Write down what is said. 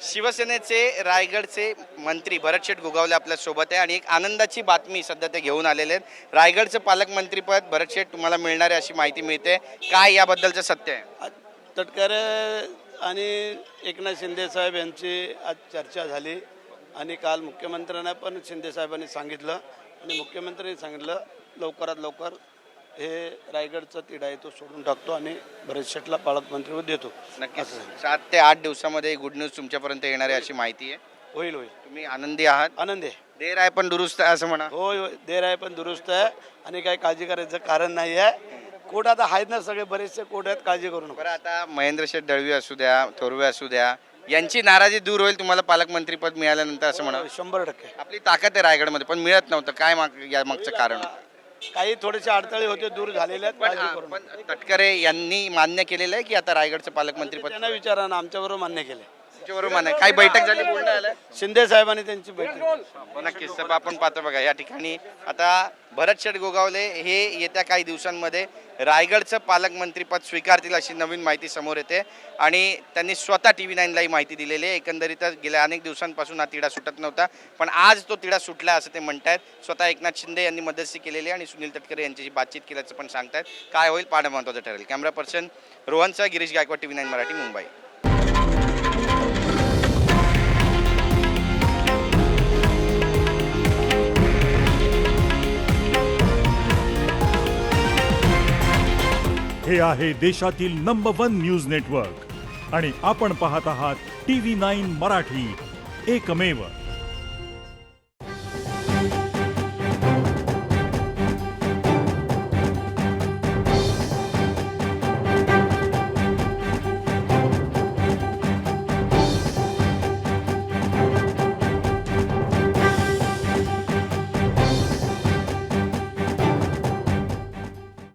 शिवसेनेचे रायगडचे मंत्री भरतशेठ गोगावले आपल्या सोबत आहे आणि एक आनंदाची बातमी सध्या ते घेऊन आलेले आहेत. रायगडचं पालकमंत्रीपद भरतशेठ तुम्हाला मिळणार आहे अशी माहिती मिळते. काय याबद्दलचं सत्य आहे? तटकरे आणि एकनाथ शिंदे साहेब यांची आज चर्चा झाली आणि काल मुख्यमंत्र्यांना पण शिंदे साहेबांनी सांगितलं आणि मुख्यमंत्र्यांनी सांगितलं लवकरात लवकर हे रायगडचा तिढा आहे तो सोडून टाकतो आणि भरतशेठला पालकमंत्रीपद देतो. नक्कीच 7 ते 8 दिवसामध्ये गुड न्यूज तुमच्यापर्यंत येणार आहे अशी माहिती आहे. होईल होईल. तुम्ही आनंदी आहात? आनंद आहे. देर आहे पण दुरुस्त आहे असं म्हणा. होय होय, देर आहे पण दुरुस्त आहे आणि काही काळजी करायचं कारण नाही आहे. कोर्ट आता आहेत ना, सगळे बरेचसे कोर्ट आहेत, काळजी करू नका. बरं, आता महेंद्र शेठ दळवी असू द्या, थोरवे असू द्या, यांची नाराजी दूर होईल तुम्हाला पालकमंत्रीपद मिळाल्यानंतर असं म्हणा. 100%. आपली ताकद आहे रायगडमध्ये पण मिळत नव्हतं. काय या मागचं कारण? काही थोडेसे अडथळे होते, दूर झालेले आहेत, काळजी करू नका. पण तटकरे यांनी मान्य केलेलं आहे की आता रायगडचं पालकमंत्रीपद त्यांना विचारा ना, आमच्याबरोबर मान्य केले. बरोबर मान्य. काही बैठक झाली बोलणं आलं? शिंदे साहेबांनी त्यांची बैठक. नक्कीच सर, आपण पाहतो बघा या ठिकाणी आता भरतशेठ गोगावले हे येत्या काही दिवसांमध्ये रायगडचं पालकमंत्रीपद स्वीकारतील अशी नवीन माहिती समोर येते आणि त्यांनी स्वतः TV9ला ही माहिती दिलेली आहे. एकंदरीतच गेल्या अनेक दिवसांपासून हा तिढा सुटत नव्हता पण आज तो तिढा सुटला असं ते म्हणतायत. स्वतः एकनाथ शिंदे यांनी मध्यस्थी केलेली आणि सुनील तटकरे यांच्याशी बातचीत केल्याचं पण सांगतायत. काय होईल पाहणं महत्त्वाचं ठरेल. कॅमेरा पर्सन रोहनसह गिरीश गायकवाड, TV9 मराठी, मुंबई. हे आहे देशातील नंबर 1 न्यूज नेटवर्क आणि आपण पाहत आहात TV9 मराठी, एकमेव.